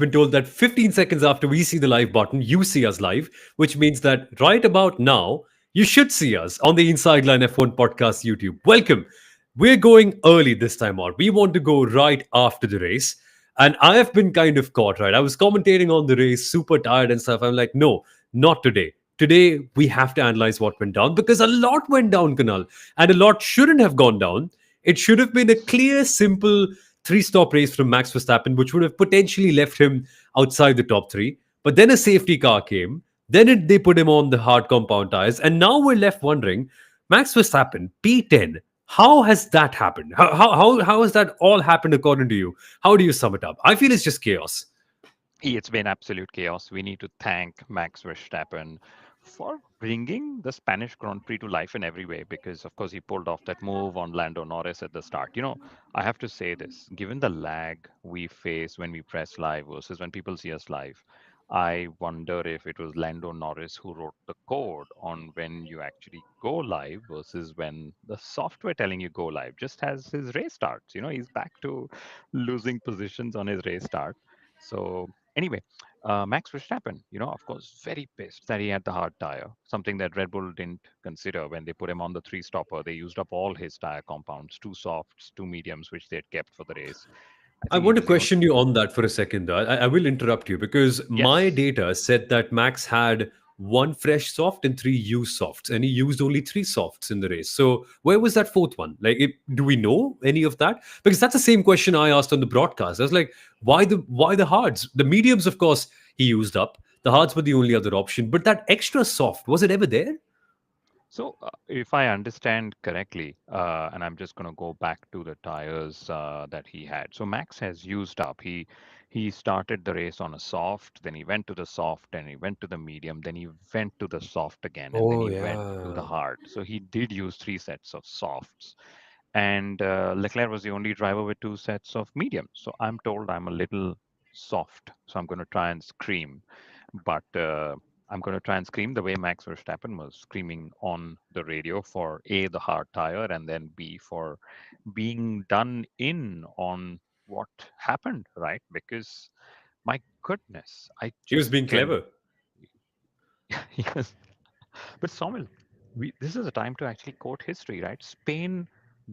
been told that 15 seconds after we see the live button, you see us live, which means that right about now, you should see us on the Inside Line F1 podcast YouTube. Welcome. We're going early this time out. We want to go right after the race. And I have been kind of caught, right? I was commentating on the race, super tired and stuff. I'm like, no, not today. Today, we have to analyze what went down because a lot went down, Kunal, and a lot shouldn't have gone down. It should have been a clear, simple three-stop race from Max Verstappen, which would have potentially left him outside the top three. But then a safety car came. They put him on the hard compound tires. And now we're left wondering, Max Verstappen, P10, how has that happened? How has that all happened according to you? How do you sum it up? I feel it's just chaos. It's been absolute chaos. We need to thank Max Verstappen for bringing the Spanish Grand Prix to life in every way because, of course, he pulled off that move on Lando Norris at the start. I have to say this given the lag we face when we press live versus when people see us live, I wonder if it was Lando Norris who wrote the code on when you actually go live versus when the software telling you go live just as his race starts. He's back to losing positions on his race start. So anyway, Max Verstappen, of course, very pissed that he had the hard tire, something that Red Bull didn't consider when they put him on the three stopper. They used up all his tire compounds, two softs, two mediums, which they had kept for the race. I I think he want to was the question you on that for a second, though. I will interrupt you because my yes. data said that Max had one fresh soft and three used softs, and he used only three softs in the race. So where was that fourth one? Like, do we know any of that? Because that's the same question I asked on the broadcast. I was like, why the hards? The mediums, of course, he used up. The hards were the only other option, but that extra soft was it ever there? So, if I understand correctly, and I'm just going to go back to the tires that he had. So Max has used up. He started the race on a soft, then he went to the soft, and he went to the medium, then he went to the soft again, and then Oh he went to the yeah. hard. So he did use three sets of softs, and Leclerc was the only driver with two sets of mediums. So I'm told I'm a little soft, so I'm going to try and scream, but I'm going to try and scream the way Max Verstappen was screaming on the radio for A, the hard tire, and then B, for being done in on what happened, right? Because my goodness, I He was just being can. clever. Yes. But Somil, this is a time to actually quote history, right? Spain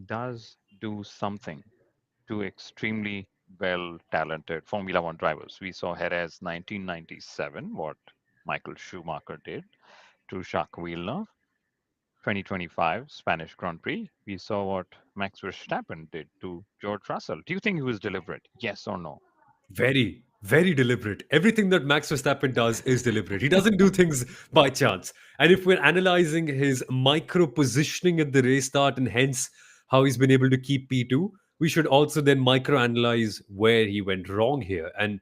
does do something to extremely well talented Formula One drivers. We saw Jerez 1997, what Michael Schumacher did to Jacques Villeneuve. 2025 Spanish Grand Prix, we saw what Max Verstappen did to George Russell. Do you think he was deliberate? Yes or no? Very, very deliberate. Everything that Max Verstappen does is deliberate. He doesn't do things by chance. And if we're analyzing his micro positioning at the race start and hence how he's been able to keep P2, we should also then micro analyze where he went wrong here. And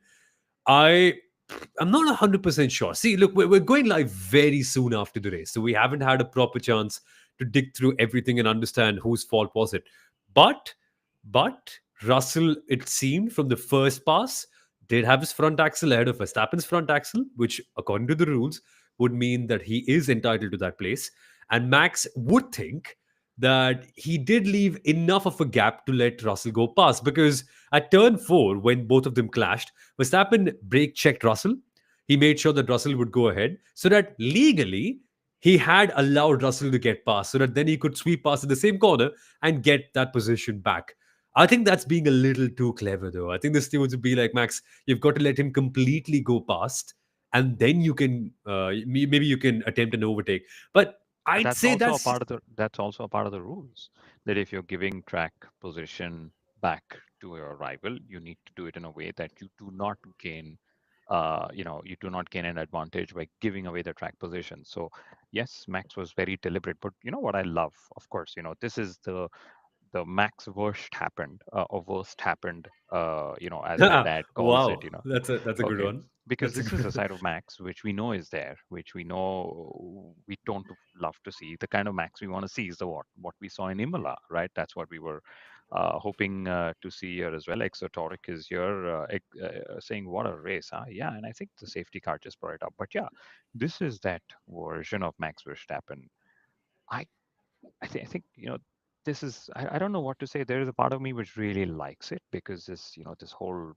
I I'm not 100% sure. See, look, we're going live very soon after the race. So we haven't had a proper chance to dig through everything and understand whose fault was it. But, but Russell, it seemed from the first pass, did have his front axle ahead of Verstappen's front axle, which, according to the rules, would mean that he is entitled to that place. And Max would think that he did leave enough of a gap to let Russell go past because at turn four, when both of them clashed, Verstappen brake checked Russell. He made sure that Russell would go ahead so that legally he had allowed Russell to get past so that then he could sweep past in the same corner and get that position back. I think that's being a little too clever, though. I think this thing would be like, Max, you've got to let him completely go past, and then you can maybe you can attempt an overtake. But But I'd that's say also a that's part of the rules that if you're giving track position back to your rival, you need to do it in a way that you do not gain an advantage by giving away the track position. So yes, Max was very deliberate. But you know what I love? Of course, this is the max worst happened or worst happened as my dad calls it. wow. That's a good Okay, one. because That's a this is a good. side of Max which we know is there, which we know we don't love to see. The kind of Max we want to see is the what we saw in Imola, right? That's what we were hoping to see here as well. Exotoric is here saying what a race, huh? Yeah, and I think the safety car just brought it up. But yeah, this is that version of Max Verstappen. I I think this is I don't know what to say. There is a part of me which really likes it because this whole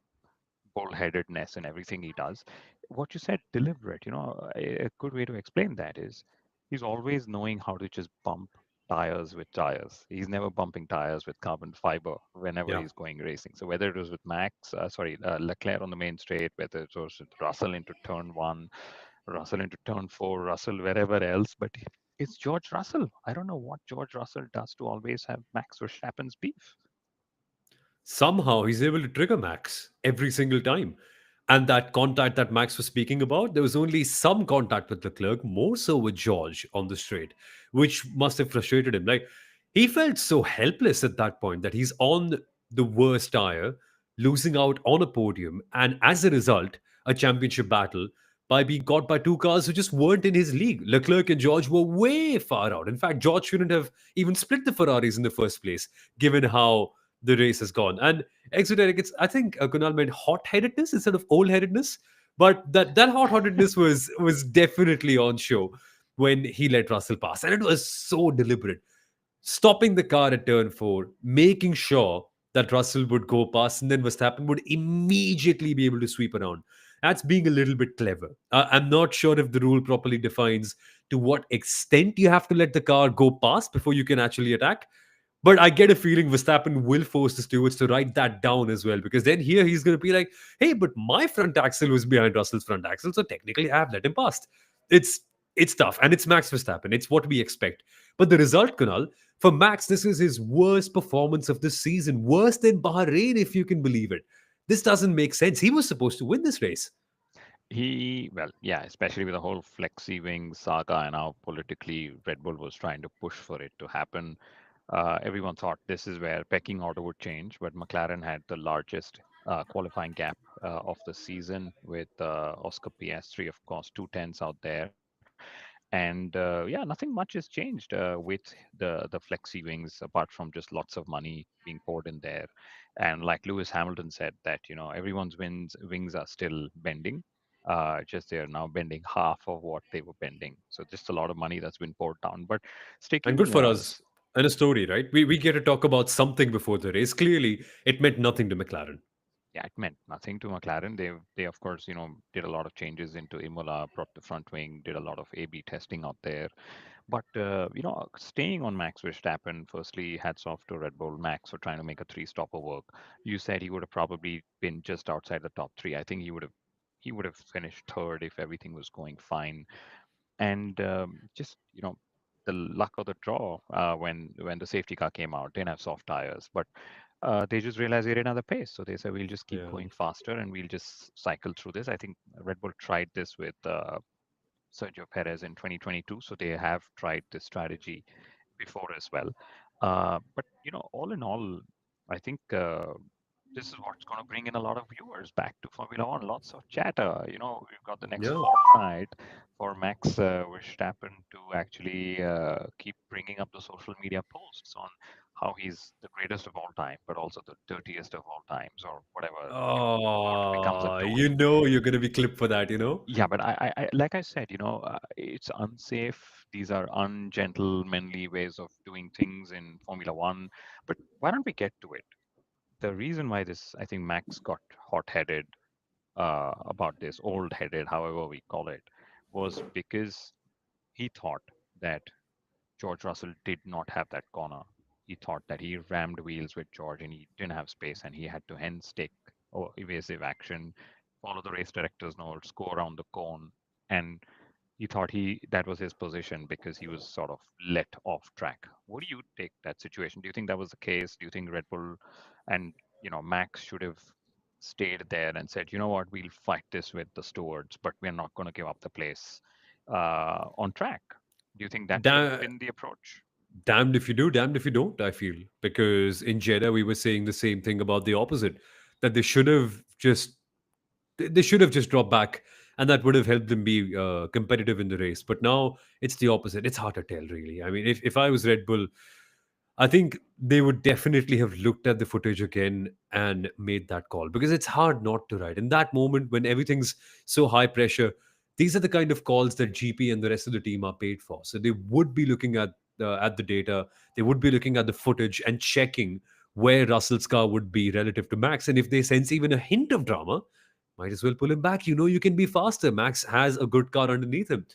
bullheadedness in everything he does. What you said, deliberate, a good way to explain that is he's always knowing how to just bump tires with tires. He's never bumping tires with carbon fiber whenever Yeah. he's going racing. So whether it was with Leclerc on the main straight, whether it was with Russell into turn one, Russell into turn four, Russell wherever else, but it's George Russell. I don't know what George Russell does to always have Max Verstappen's beef. Somehow he's able to trigger Max every single time. And that contact that Max was speaking about, there was only some contact with Leclerc, more so with George on the straight, which must have frustrated him. Like, he felt so helpless at that point that he's on the worst tire, losing out on a podium, and as a result, a championship battle by being caught by two cars who just weren't in his league. Leclerc and George were way far out. In fact, George shouldn't have even split the Ferraris in the first place, given how the race has gone. And exoteric, it's I think Kunal meant hot-headedness instead of old-headedness, but that hot-headedness was definitely on show when he let Russell pass, and it was so deliberate, stopping the car at turn four, making sure that Russell would go past, and then Verstappen would immediately be able to sweep around. That's being a little bit clever. I'm not sure if the rule properly defines to what extent you have to let the car go past before you can actually attack. But I get a feeling Verstappen will force the stewards to write that down as well, because then here he's going to be like, hey, but my front axle was behind Russell's front axle, so technically I have let him past. It's it's tough, and it's Max Verstappen. It's what we expect. But the result, Kunal, for Max, this is his worst performance of the season, worse than Bahrain, if you can believe it. This doesn't make sense. He was supposed to win this race. Well, yeah, especially with the whole flexi wing saga and how politically Red Bull was trying to push for it to happen. Everyone thought this is where pecking order would change, but McLaren had the largest qualifying gap of the season with Oscar PS3, of course, 2 tenths out there. And yeah, nothing much has changed with the flexi wings, apart from just lots of money being poured in there. And like Lewis Hamilton said, that everyone's wings are still bending. Just they're now bending half of what they were bending. So just a lot of money that's been poured down. But And good sticking for us. And a story, right? We get to talk about something before the race. Clearly, it meant nothing to McLaren. Yeah, it meant nothing to McLaren. They of course did a lot of changes into Imola, brought the front wing, did a lot of A/B testing out there. But staying on Max Verstappen, firstly, hats off to Red Bull Max for trying to make a three-stopper work. You said he would have probably been just outside the top three. I think he would have finished third if everything was going fine. And just the luck of the draw when the safety car came out, didn't have soft tires, but they just realized they didn't have the pace, so they said we'll just keep Yeah. going faster and we'll just cycle through this. I think Red Bull tried this with Sergio Perez in 2022, so they have tried this strategy before as well. But all in all, I think this is what's going to bring in a lot of viewers back to Formula One. Lots of chatter. We've got the next Yeah. fortnight for Max Verstappen to actually keep bringing up the social media posts on how he's the greatest of all time, but also the dirtiest of all times, or whatever what becomes a Oh, tone. you're going to be clipped for that. Yeah, but like I said, it's unsafe. These are ungentlemanly ways of doing things in Formula One. But why don't we get to it? The reason why I think Max got hot-headed about this, old-headed, however we call it, was because he thought that George Russell did not have that corner. He thought that he rammed wheels with George and he didn't have space and he had to hence take evasive action, follow the race director's notes, go around the cone. And he thought that was his position because he was sort of let off track. What do you take that situation? Do you think that was the case? Do you think Red Bull and Max should have stayed there and said, you know what, we'll fight this with the stewards, but we're not going to give up the place on track? Do you think that should have Da- been the approach? damned if you do, damned if you don't, I feel. Because in Jeddah, we were saying the same thing about the opposite, that they should have just dropped back, and that would have helped them be competitive in the race. But now it's the opposite. It's hard to tell, really. I mean, if I was Red Bull, I think they would definitely have looked at the footage again and made that call, because it's hard not to, right? In that moment when everything's so high pressure, these are the kind of calls that GP and the rest of the team are paid for. So they would be looking at the data, they would be looking at the footage and checking where Russell's car would be relative to Max. And if they sense even a hint of drama, Might as well pull him back. You know you can be faster. Max has a good car underneath him.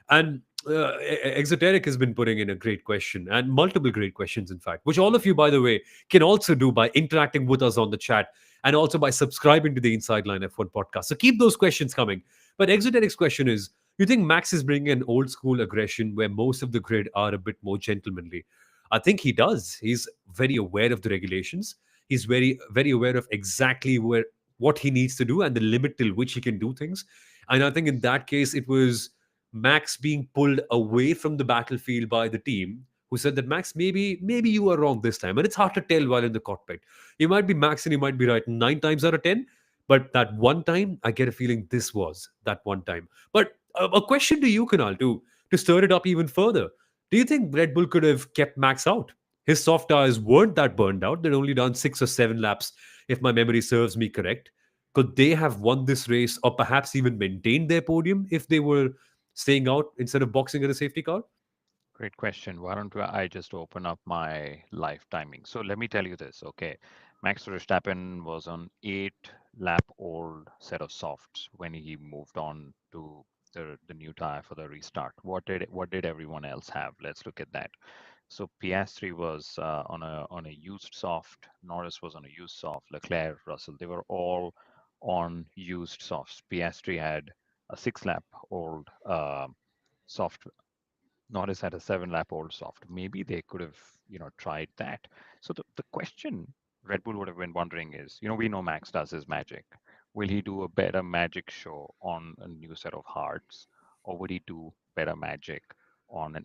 And Exoteric has been putting in a great question and multiple great questions, in fact, which all of you, by the way, can also do by interacting with us on the chat and also by subscribing to the Inside Line F1 podcast. So keep those questions coming. But Exoteric's question is, you think Max is bringing an old school aggression where most of the grid are a bit more gentlemanly? I think he does. He's very aware of the regulations. He's very aware of exactly what he needs to do and the limit till which he can do things. And I think in that case, it was Max being pulled away from the battlefield by the team who said that Max, maybe you are wrong this time. And it's hard to tell while in the cockpit. You might be Max and you might be right 9 times out of 10. But that one time, I get a feeling this was that one time. But a question to you, Kunal, to stir it up even further. Do you think Red Bull could have kept Max out? His soft tires weren't that burned out. They'd only done 6 or 7 laps, if my memory serves me correct. Could they have won this race or perhaps even maintained their podium if they were staying out instead of boxing at a safety car? Great question. Why don't I just open up my life timing? So let me tell you this, okay? Max Verstappen was on 8 lap old set of softs when he moved on to the new tire for the restart. What did everyone else have? Let's look at that. So Piastri was on a used soft. Norris was on a used soft. Leclerc, Russell, they were all on used softs. Piastri had a 6 lap old soft. Norris had a 7 lap old soft. Maybe they could have, tried that. So the question Red Bull would have been wondering is, we know Max does his magic. Will he do a better magic show on a new set of hards, or would he do better magic on an,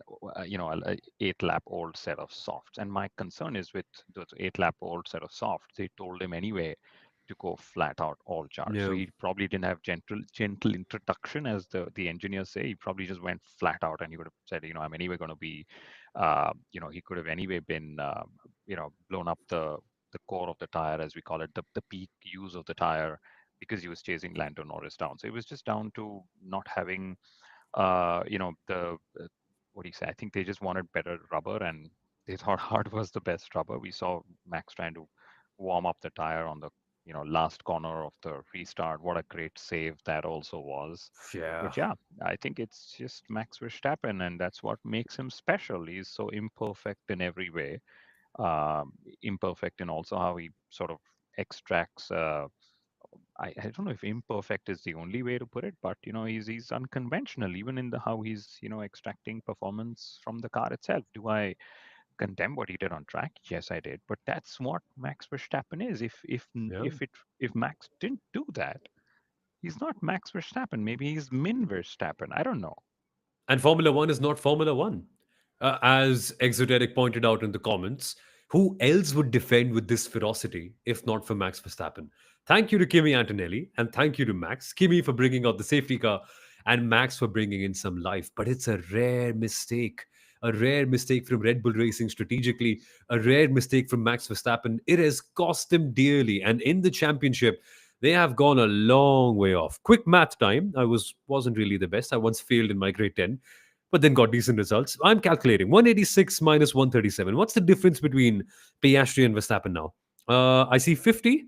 8 lap old set of softs? And my concern is with those 8 lap old set of softs, they told him anyway to go flat out all charge. So Yeah. he probably didn't have gentle introduction, as the engineers say. He probably just went flat out, and he would have said, I'm anyway going to be, he could have anyway been, blown up the core of the tire, as we call it, the peak use of the tire, because he was chasing Lando Norris down. So it was just down to not having, the what do you say? I think they just wanted better rubber, and they thought hard was the best rubber. We saw Max trying to warm up the tire on the last corner of the restart. What a great save that also was. Yeah. But yeah, I think it's just Max Verstappen, and that's what makes him special. He's so imperfect in every way, imperfect in also how he sort of extracts. I don't know if imperfect is the only way to put it, but he's unconventional even in the how he's extracting performance from the car itself. Do I condemn what he did on track? Yes, I did. But that's what Max Verstappen is. Yeah. If Max didn't do that, he's not Max Verstappen. Maybe he's Min Verstappen. I don't know. And Formula One is not Formula One. As Exoteric pointed out in the comments, who else would defend with this ferocity if not for Max Verstappen? Thank you to Kimi Antonelli and thank you to Max. Kimi for bringing out the safety car and Max for bringing in some life. But it's a rare mistake. A rare mistake from Red Bull Racing strategically, a rare mistake from Max Verstappen. It has cost him dearly. And in the championship, they have gone a long way off. Quick math time. Wasn't really the best. I once failed in my grade 10, but then got decent results. I'm calculating 186 minus 137. What's the difference between Piastri and Verstappen now? I see 50,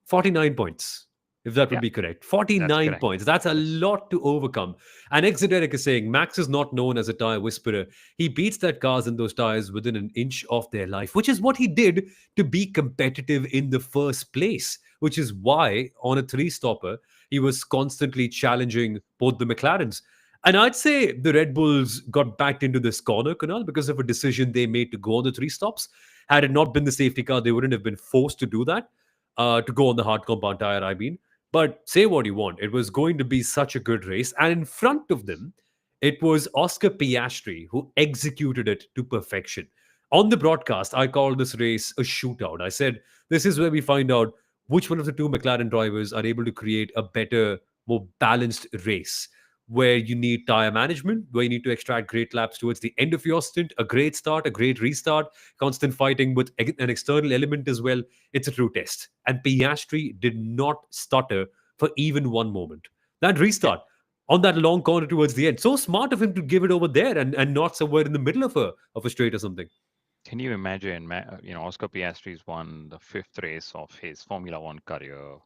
49 points, if that would Yeah, be correct. that's 49 correct. points. That's a Yes. lot to overcome. And Exoteric is saying Max is not known as a tire whisperer. He beats that cars in those tires within an inch of their life, which is what he did to be competitive in the first place, which is why on a three stopper, he was constantly challenging both the McLarens. And I'd say the Red Bulls got backed into this corner, Kunal, because of a decision they made to go on the three stops. Had it not been the safety car, they wouldn't have been forced to do that, to go on the hard compound tire, I mean. But say what you want, it was going to be such a good race. And in front of them, it was Oscar Piastri who executed it to perfection. On the broadcast, I called this race a shootout. I said, this is where we find out which one of the two McLaren drivers are able to create a better, more balanced race where you need tire management, where you need to extract great laps towards the end of your stint, a great start, a great restart, constant fighting with an external element as well. It's a true test. And Piastri did not stutter for even one moment. That Can, restart on that long corner towards the end, so smart of him to give it over there and not somewhere in the middle of a straight or something. can you imagine? Oscar Piastri's won the fifth race of his Formula One career,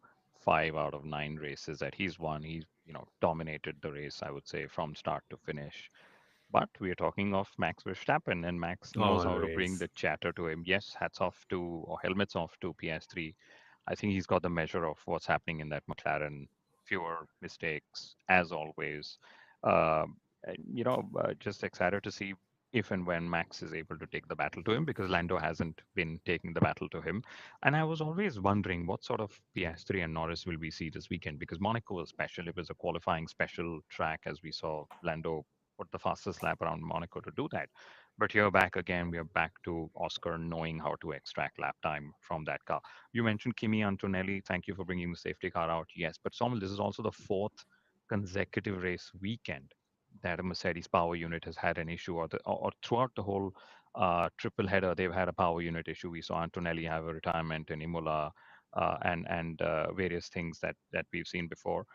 5 out of 9 races that he's won. He's, dominated the race, I would say, from start to finish. But we are talking of Max Verstappen, and Max knows how to bring Always. the chatter to him. Yes, hats off to, or helmets off to PS3. I think he's got the measure of what's happening in that McLaren. Fewer mistakes, as always. Just excited to see if and when Max is able to take the battle to him, because Lando hasn't been taking the battle to him. And I was always wondering what sort of PS3 and Norris will we see this weekend, because Monaco was special. It was a qualifying special track, as we saw Lando put the fastest lap around Monaco to do that. But here back again, we are back to Oscar knowing how to extract lap time from that car. You mentioned Kimi Antonelli. Thank you for bringing the safety car out. Yes, but Soumil, this is also the fourth consecutive race weekend that a Mercedes power unit has had an issue, or throughout the whole triple header, they've had a power unit issue. We saw Antonelli have a retirement in Imola, and various things that we've seen before.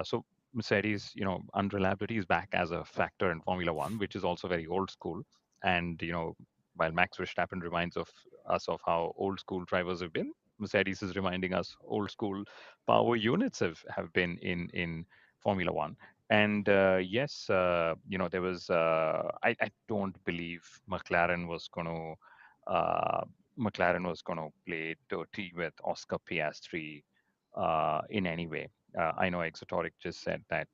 So Mercedes, unreliability is back as a factor in Formula One, which is also very old school. And while Max Verstappen reminds of us of how old school drivers have been, Mercedes is reminding us old school power units have been in Formula One. And yes, there was. I don't believe uh, McLaren was going to play dirty with Oscar Piastri in any way. I know Exotoric just said that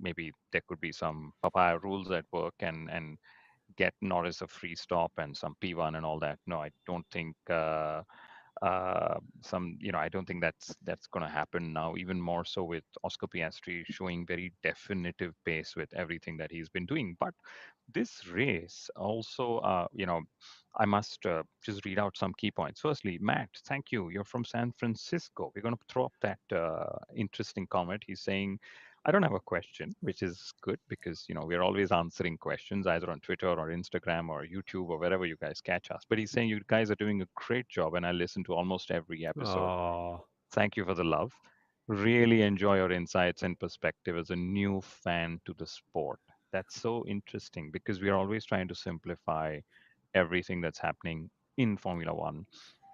maybe there could be some papaya rules at work, and get Norris a free stop and some P1 and all that. No, I don't think I don't think that's going to happen now. Even more so with Oscar Piastri showing very definitive pace with everything that he's been doing. But this race also, I must just read out some key points. Firstly, Matt, thank you. You're from San Francisco. We're going to throw up that interesting comment. He's saying, I don't have a question, which is good because we're always answering questions either on Twitter or Instagram or YouTube or wherever you guys catch us. But he's saying you guys are doing a great job, and I listen to almost every episode. Oh, Thank you for the love. Really enjoy your insights and perspective as a new fan to the sport. That's so interesting because we are always trying to simplify everything that's happening in Formula One.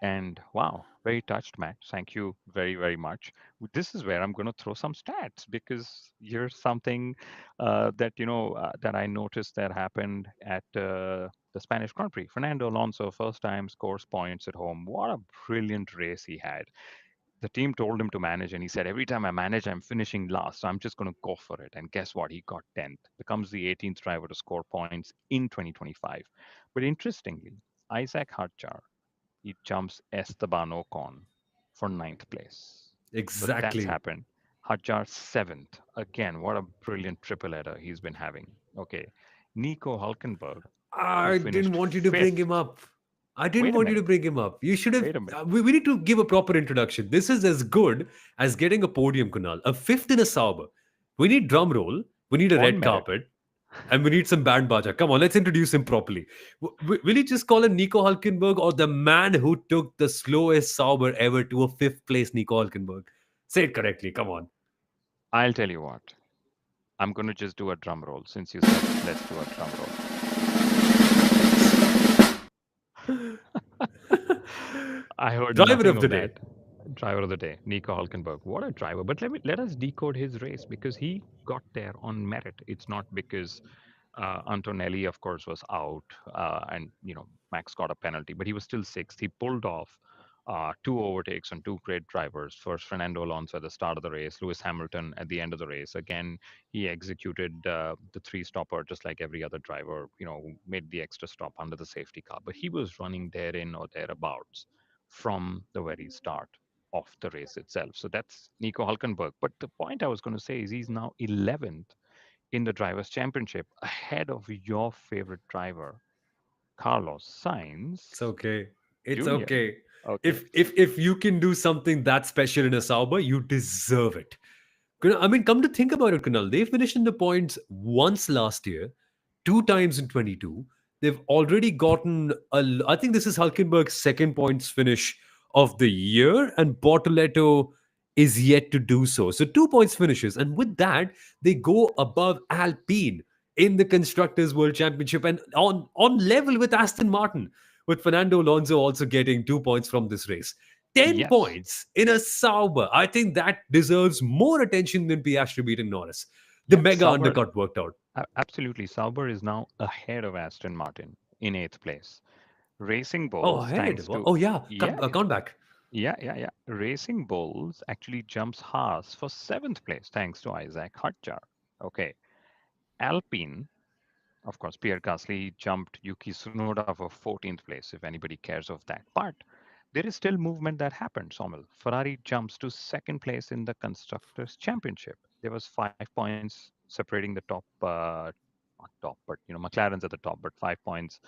And wow, very touched, Matt. Thank you very, very much. This is where I'm going to throw some stats because here's something that I noticed that happened at the Spanish Grand Prix. Fernando Alonso, first time, scores points at home. What a brilliant race he had. The team told him to manage, and he said, every time I manage, I'm finishing last. So I'm just going to go for it. And guess what? He got 10th, becomes the 18th driver to score points in 2025. But interestingly, Isaac Hadjar, he jumps Esteban Ocon for ninth place. So that's exactly. happened. Hadjar seventh. Again, what a brilliant triple header he's been having. Okay. Nico Hulkenberg, who I didn't finished want you to bring him fifth. up. I didn't Wait a want you to minute. bring him up. You should have. Wait a minute. We need to give a proper introduction. This is as good as getting a podium, Kunal. A fifth in a Sauber. We need drum roll. We need a On red merit. carpet. And we need some band baja. Come on, let's introduce him properly. Will you just call him Nico Hulkenberg or the man who took the slowest Sauber ever to a fifth place, Nico Hulkenberg? Say it correctly. Come on. I'll tell you what. I'm going to just do a drum roll since you said let's do a drum roll. I heard Driver nothing of the of day. that. Driver of the day, Nico Hulkenberg. What a driver! But let us decode his race because he got there on merit. It's not because Antonelli, of course, was out, and Max got a penalty, but he was still sixth. He pulled off two overtakes on two great drivers. First, Fernando Alonso at the start of the race, Lewis Hamilton at the end of the race. Again, he executed the three stopper just like every other driver. Made the extra stop under the safety car, but he was running therein or thereabouts from the very start of the race itself. So that's Nico Hulkenberg. But the point I was going to say is he's now 11th in the Drivers' Championship, ahead of your favorite driver, Carlos It's Sainz okay. It's Jr. okay. Okay. If you can do something that special in a Sauber, you deserve it. I mean, come to think about it, Kunal, they finished in the points once last year, two times in 22. They've already gotten, I think this is Hulkenberg's second points finish of the year, and Bortoletto is yet to do so. So 2 points finishes. And with that, they go above Alpine in the Constructors' World Championship and on level with Aston Martin, with Fernando Alonso also getting 2 points from this race. 10 Yes, points in a Sauber. I think that deserves more attention than Piastri beating Norris. The yeah, mega Sauber, undercut worked out. absolutely. Sauber is now ahead of Aston Martin in eighth place. Racing Oh, Bulls, ahead. thanks to Oh, yeah. yeah, yeah, Count back. yeah. Racing Bulls actually jumps Haas for seventh place, thanks to Isaac Hadjar. Okay, Alpine, of course, Pierre Gasly jumped Yuki Tsunoda for 14th place, if anybody cares of that. But there is still movement that happened, Soumil. Ferrari jumps to second place in the Constructors' Championship. There was 5 points separating the top, not top, but McLaren's at the top, but 5 points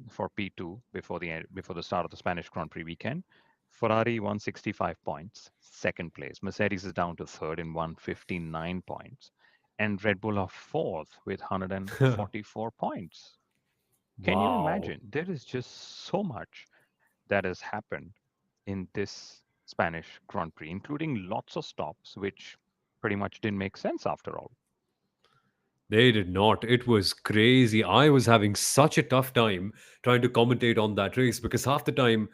for P2 before the start of the Spanish Grand Prix weekend. Ferrari 165 points, second place. Mercedes is down to third in 159 points and Red Bull are fourth with 144 points. Can you Wow. imagine? There is just so much that has happened in this Spanish Grand Prix, including lots of stops, which pretty much didn't make sense after all. They did not. It was crazy. I was having such a tough time trying to commentate on that race because half the time,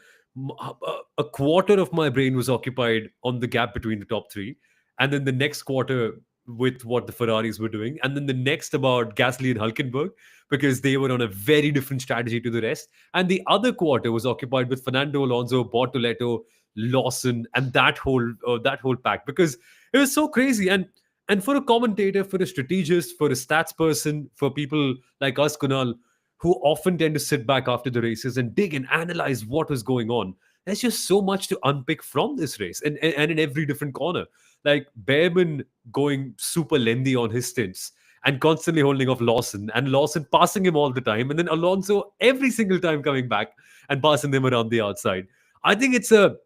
a quarter of my brain was occupied on the gap between the top three, and then the next quarter with what the Ferraris were doing, and then the next about Gasly and Hulkenberg because they were on a very different strategy to the rest, and the other quarter was occupied with Fernando Alonso, Bortoleto, Lawson, and that whole pack because it was so crazy. And for a commentator, for a strategist, for a stats person, for people like us, Kunal, who often tend to sit back after the races and dig and analyze what was going on, there's just so much to unpick from this race and in every different corner. Like Behrman going super lengthy on his stints and constantly holding off Lawson and Lawson passing him all the time. And then Alonso every single time coming back and passing them around the outside. I think it's a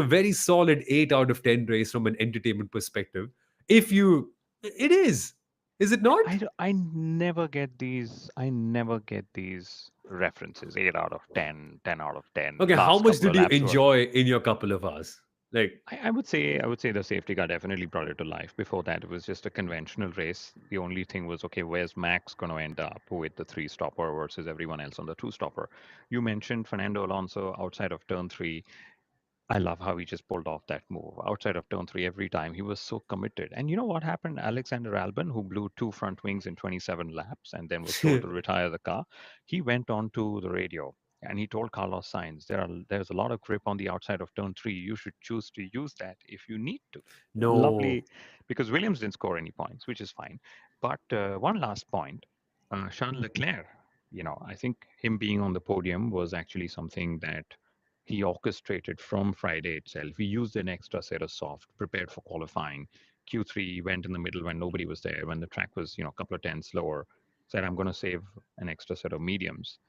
very solid 8 out of 10 race from an entertainment perspective if you it is it not? I never get these. I never get these references. 8 out of 10, 10 out of 10. Okay, how Last much couple of did you laps were enjoy in your couple of hours? Like, I would say the safety car definitely brought it to life. Before that, it was just a conventional race. The only thing was, okay, where's Max going to end up with the three stopper versus everyone else on the two stopper? You mentioned Fernando Alonso outside of turn three. I love how he just pulled off that move outside of turn three every time. He was so committed. And you know what happened? Alexander Albon, who blew two front wings in 27 laps and then was told to retire the car, he went on to the radio and he told Carlos Sainz, there's a lot of grip on the outside of turn three. You should choose to use that if you need to. no. Lovely, because Williams didn't score any points, which is fine. But one last point, Charles Leclerc. I think him being on the podium was actually something that he orchestrated from Friday itself. We used an extra set of soft, prepared for qualifying. Q3 went in the middle when nobody was there, when the track was, a couple of tenths lower. Said, I'm going to save an extra set of mediums.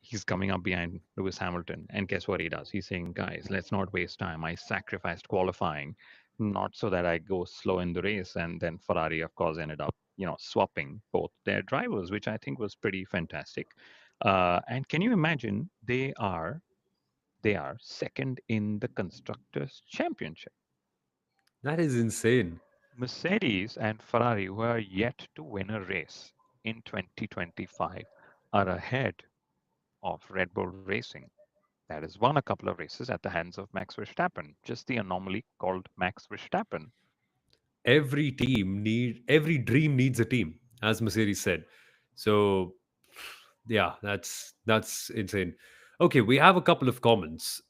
He's coming up behind Lewis Hamilton. And guess what he does? He's saying, guys, let's not waste time. I sacrificed qualifying, not so that I go slow in the race. And then Ferrari, of course, ended up, swapping both their drivers, which I think was pretty fantastic. And can you imagine they are second in the Constructors' Championship. That is insane. Mercedes and Ferrari, who are yet to win a race in 2025, are ahead of Red Bull Racing. That has won a couple of races at the hands of Max Verstappen, just the anomaly called Max Verstappen. Every dream needs a team, as Mercedes said. So yeah, that's insane. Okay, we have a couple of comments.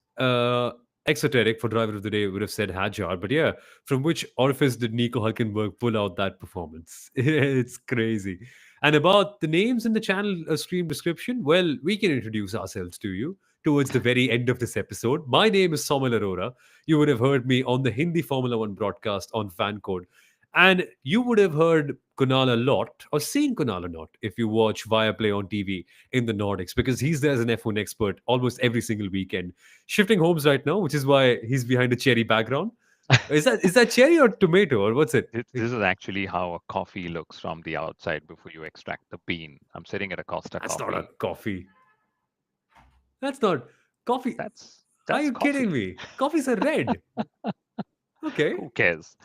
Exoteric for driver of the day would have said Hajar, but yeah, from which orifice did Nico Hulkenberg pull out that performance? It's crazy. And about the names in the channel stream description, well, we can introduce ourselves to you towards the very end of this episode. My name is Soumil Arora. You would have heard me on the Hindi Formula One broadcast on Fan Code. And you would have heard Kunal a lot or seen Kunal a lot if you watch Viaplay on TV in the Nordics because he's there as an F1 expert almost every single weekend. Shifting homes right now, which is why he's behind a cherry background. Is that cherry or tomato or what's it? This is actually how a coffee looks from the outside before you extract the bean. I'm sitting at a Costa That's not a Coffee. coffee. That's not coffee. Are That's you kidding coffee. me? Coffees are red. Okay. Who cares?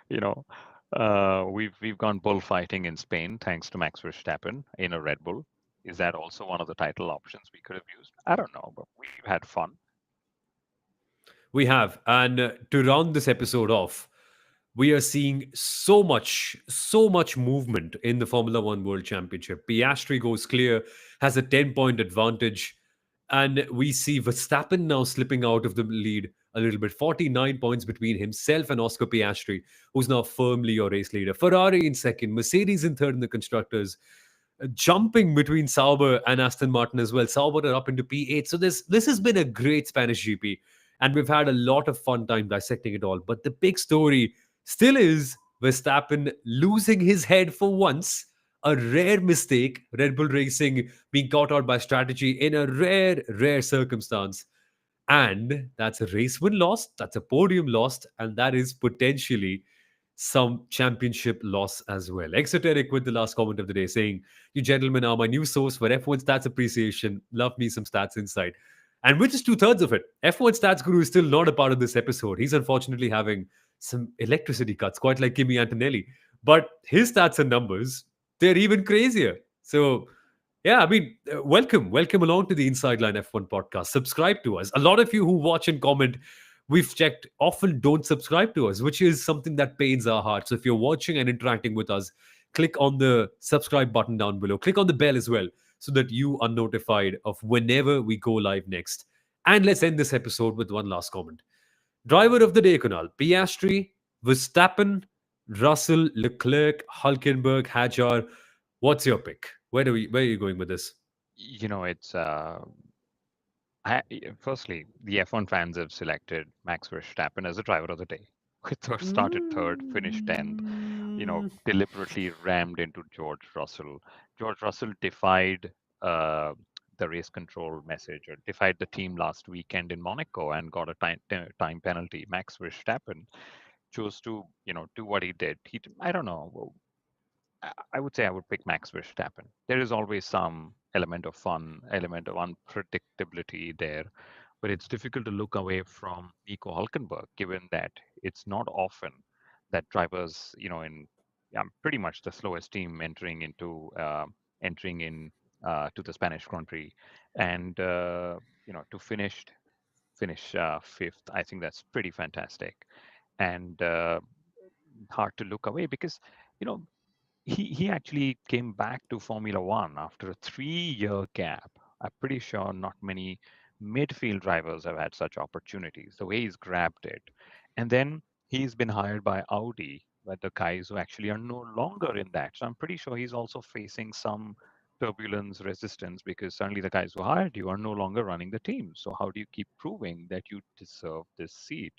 You know, we've gone bullfighting in Spain thanks to Max Verstappen in a Red Bull. Is that also one of the title options we could have used? I don't know, but we've had fun. We have. And to round this episode off, we are seeing so much movement in the Formula One World Championship. Piastri goes clear, has a 10-point advantage, and we see Verstappen now slipping out of the lead a little bit. 49 points between himself and Oscar Piastri, who's now firmly your race leader. Ferrari in second, Mercedes in third in the constructors, jumping between Sauber and Aston Martin as well. Sauber are up into P8. So this has been a great Spanish GP, and we've had a lot of fun time dissecting it all. But the big story still is Verstappen losing his head for once. A rare mistake, Red Bull Racing being caught out by strategy in a rare circumstance. And that's a race win lost, that's a podium lost, and that is potentially some championship loss as well. Exoteric with the last comment of the day saying, "You gentlemen are my new source for F1 stats appreciation. Love me some stats insight." And which is two-thirds of it. F1 Stats Guru is still not a part of this episode. He's unfortunately having some electricity cuts, quite like Kimi Antonelli. But his stats and numbers, they're even crazier. So yeah, I mean, welcome along to the Inside Line F1 podcast. Subscribe to us. A lot of you who watch and comment, we've checked, often don't subscribe to us, which is something that pains our hearts. So if you're watching and interacting with us, click on the subscribe button down below. Click on the bell as well so that you are notified of whenever we go live next. And let's end this episode with one last comment. Driver of the day, Kunal. Piastri, Verstappen, Russell, Leclerc, Hulkenberg, Hajar. What's your pick? Where are you going with this? It's firstly, the F1 fans have selected Max Verstappen as the driver of the day. Started third, finished 10th, deliberately rammed into George Russell. George Russell defied uh, the race control message or defied the team last weekend in Monaco and got a time penalty. Max Verstappen chose to, do what he did. I don't know. I would say I would pick Max Verstappen. There is always some element of fun, element of unpredictability there, but it's difficult to look away from Nico Hulkenberg, given that it's not often that drivers, in pretty much the slowest team entering in to the Spanish Grand Prix, and to finish fifth. I think that's pretty fantastic, and hard to look away because you know he actually came back to Formula One after a 3-year gap. I'm pretty sure not many midfield drivers have had such opportunities. The way he's grabbed it, and then he's been hired by Audi, but the guys who actually are no longer in that. So I'm pretty sure he's also facing some turbulence resistance because certainly the guys who hired you are no longer running the team. So how do you keep proving that you deserve this seat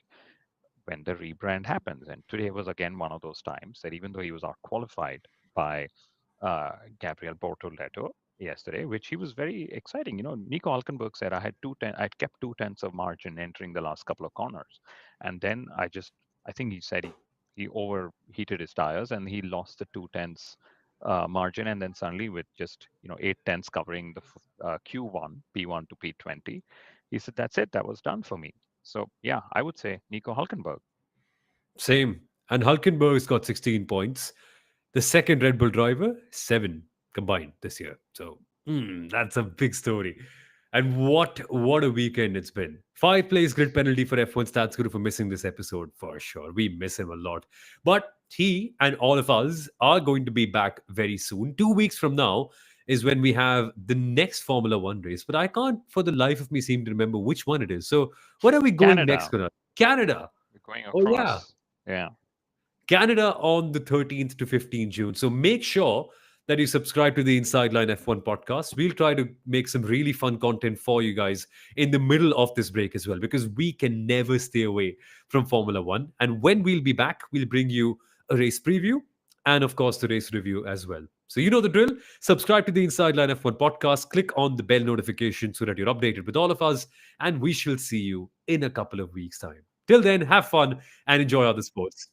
when the rebrand happens? And today was again one of those times that even though he was out qualified by Gabriel Bortoleto yesterday, which he was very exciting. Nico Hulkenberg said I'd kept 2 tenths of margin entering the last couple of corners, and then I think he said he overheated his tires and he lost the 2 tenths margin, and then suddenly with just 8 tenths covering the Q1 P1 to P20, he said that's it, that was done for me. So yeah, I would say Nico Hulkenberg. Same. And Hulkenberg's got 16 points. The second Red Bull driver, 7 combined this year. So that's a big story. And what a weekend it's been. 5 plays grid penalty for F1 Stats Guru for missing this episode for sure. We miss him a lot. But he and all of us are going to be back very soon. 2 weeks from now is when we have the next Formula One race. But I can't for the life of me seem to remember which one it is. So what are we going next, Canada, Kunal? Canada. we're going Oh yeah. across. Yeah. Canada on the 13th to 15th June. So make sure that you subscribe to the Inside Line F1 podcast. We'll try to make some really fun content for you guys in the middle of this break as well, because we can never stay away from Formula One. And when we'll be back, we'll bring you a race preview and, of course, the race review as well. So you know the drill. Subscribe to the Inside Line F1 podcast. Click on the bell notification so that you're updated with all of us. And we shall see you in a couple of weeks' time. Till then, have fun and enjoy other sports.